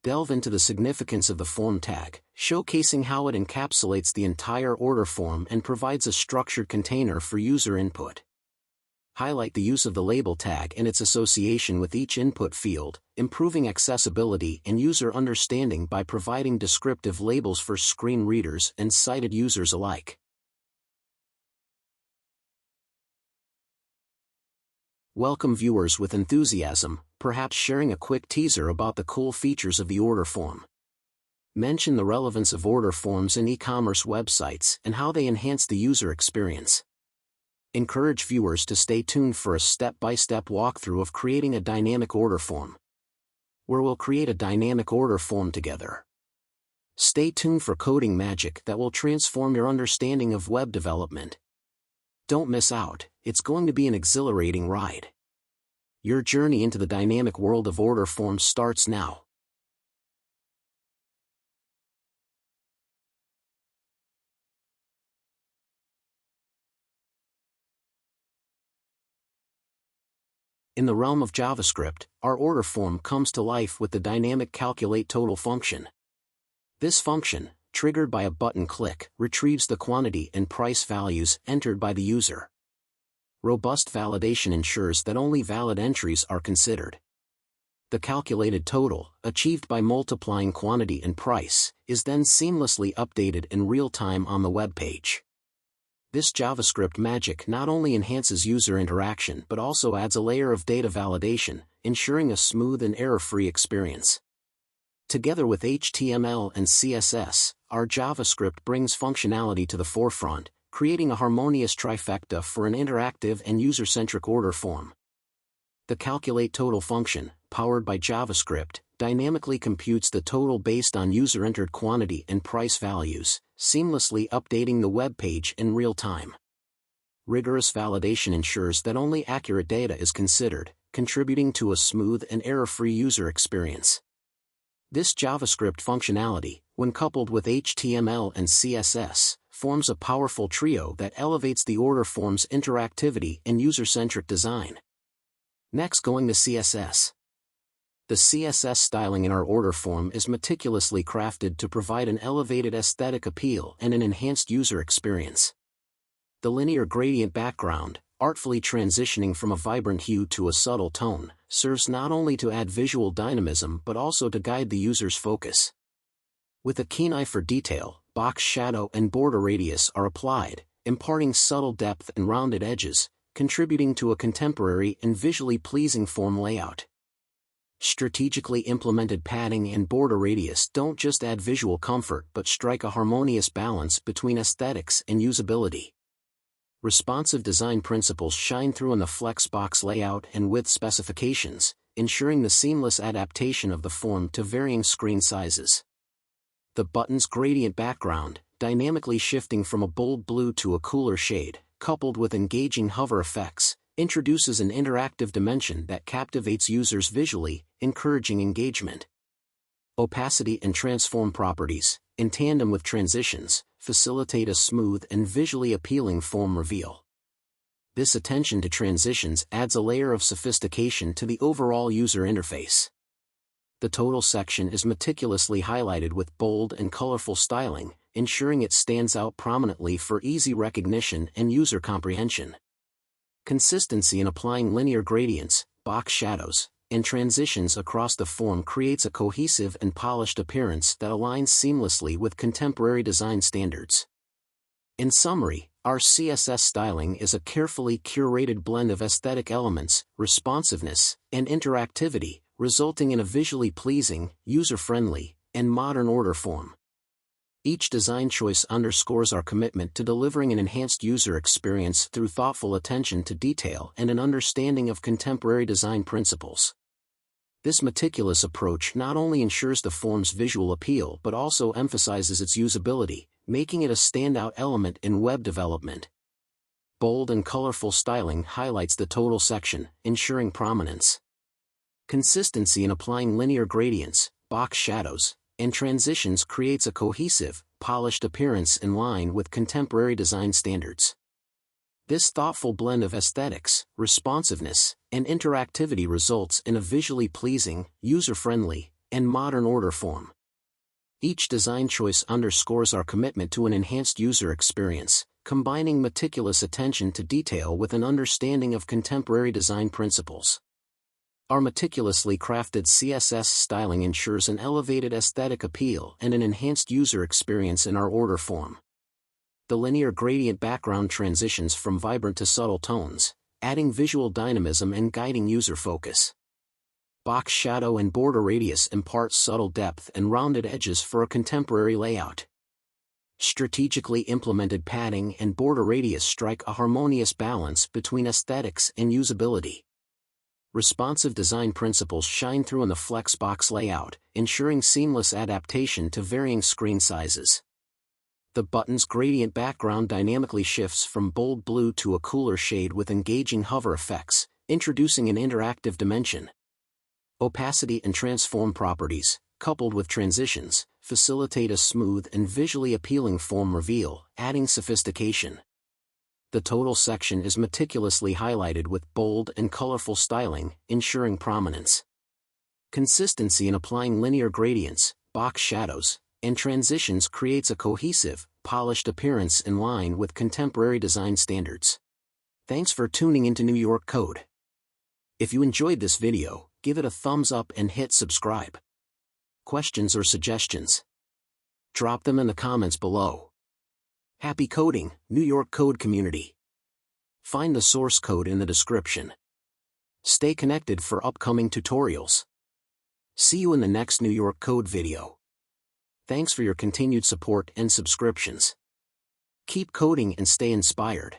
Delve into the significance of the form tag, showcasing how it encapsulates the entire order form and provides a structured container for user input. Highlight the use of the label tag and its association with each input field, improving accessibility and user understanding by providing descriptive labels for screen readers and sighted users alike. Welcome viewers with enthusiasm, perhaps sharing a quick teaser about the cool features of the order form. Mention the relevance of order forms in e-commerce websites and how they enhance the user experience. Encourage viewers to stay tuned for a step-by-step walkthrough of creating a dynamic order form, where we'll create a dynamic order form together. Stay tuned for coding magic that will transform your understanding of web development. Don't miss out, it's going to be an exhilarating ride. Your journey into the dynamic world of order forms starts now. In the realm of JavaScript, our order form comes to life with the dynamic calculate total function. This function, triggered by a button click, retrieves the quantity and price values entered by the user. Robust validation ensures that only valid entries are considered. The calculated total, achieved by multiplying quantity and price, is then seamlessly updated in real time on the web page. This JavaScript magic not only enhances user interaction but also adds a layer of data validation, ensuring a smooth and error-free experience. Together with HTML and CSS, our JavaScript brings functionality to the forefront, creating a harmonious trifecta for an interactive and user-centric order form. The calculate total function, powered by JavaScript, dynamically computes the total based on user-entered quantity and price values, seamlessly updating the web page in real time. Rigorous validation ensures that only accurate data is considered, contributing to a smooth and error-free user experience. This JavaScript functionality, when coupled with HTML and CSS, forms a powerful trio that elevates the order form's interactivity and user-centric design. Next, going to CSS. The CSS styling in our order form is meticulously crafted to provide an elevated aesthetic appeal and an enhanced user experience. The linear gradient background, artfully transitioning from a vibrant hue to a subtle tone, serves not only to add visual dynamism but also to guide the user's focus. With a keen eye for detail, box shadow and border radius are applied, imparting subtle depth and rounded edges, contributing to a contemporary and visually pleasing form layout. Strategically implemented padding and border radius don't just add visual comfort but strike a harmonious balance between aesthetics and usability. Responsive design principles shine through in the flexbox layout and width specifications, ensuring the seamless adaptation of the form to varying screen sizes. The button's gradient background, dynamically shifting from a bold blue to a cooler shade, coupled with engaging hover effects, introduces an interactive dimension that captivates users visually, encouraging engagement. Opacity and transform properties, in tandem with transitions, facilitate a smooth and visually appealing form reveal. This attention to transitions adds a layer of sophistication to the overall user interface. The total section is meticulously highlighted with bold and colorful styling, ensuring it stands out prominently for easy recognition and user comprehension. Consistency in applying linear gradients, box shadows, and transitions across the form creates a cohesive and polished appearance that aligns seamlessly with contemporary design standards. In summary, our CSS styling is a carefully curated blend of aesthetic elements, responsiveness, and interactivity, resulting in a visually pleasing, user-friendly, and modern order form. Each design choice underscores our commitment to delivering an enhanced user experience through thoughtful attention to detail and an understanding of contemporary design principles. This meticulous approach not only ensures the form's visual appeal but also emphasizes its usability, making it a standout element in web development. Bold and colorful styling highlights the total section, ensuring prominence. Consistency in applying linear gradients, box shadows, and transitions creates a cohesive, polished appearance in line with contemporary design standards. This thoughtful blend of aesthetics, responsiveness, and interactivity results in a visually pleasing, user-friendly, and modern order form. Each design choice underscores our commitment to an enhanced user experience, combining meticulous attention to detail with an understanding of contemporary design principles. Our meticulously crafted CSS styling ensures an elevated aesthetic appeal and an enhanced user experience in our order form. The linear gradient background transitions from vibrant to subtle tones, adding visual dynamism and guiding user focus. Box shadow and border radius impart subtle depth and rounded edges for a contemporary layout. Strategically implemented padding and border radius strike a harmonious balance between aesthetics and usability. Responsive design principles shine through in the Flexbox layout, ensuring seamless adaptation to varying screen sizes. The button's gradient background dynamically shifts from bold blue to a cooler shade with engaging hover effects, introducing an interactive dimension. Opacity and transform properties, coupled with transitions, facilitate a smooth and visually appealing form reveal, adding sophistication. The total section is meticulously highlighted with bold and colorful styling, ensuring prominence. Consistency in applying linear gradients, box shadows, and transitions creates a cohesive, polished appearance in line with contemporary design standards. Thanks for tuning into New York Code. If you enjoyed this video, give it a thumbs up and hit subscribe. Questions or suggestions? Drop them in the comments below. Happy coding, New York Code community. Find the source code in the description. Stay connected for upcoming tutorials. See you in the next New York Code video. Thanks for your continued support and subscriptions. Keep coding and stay inspired.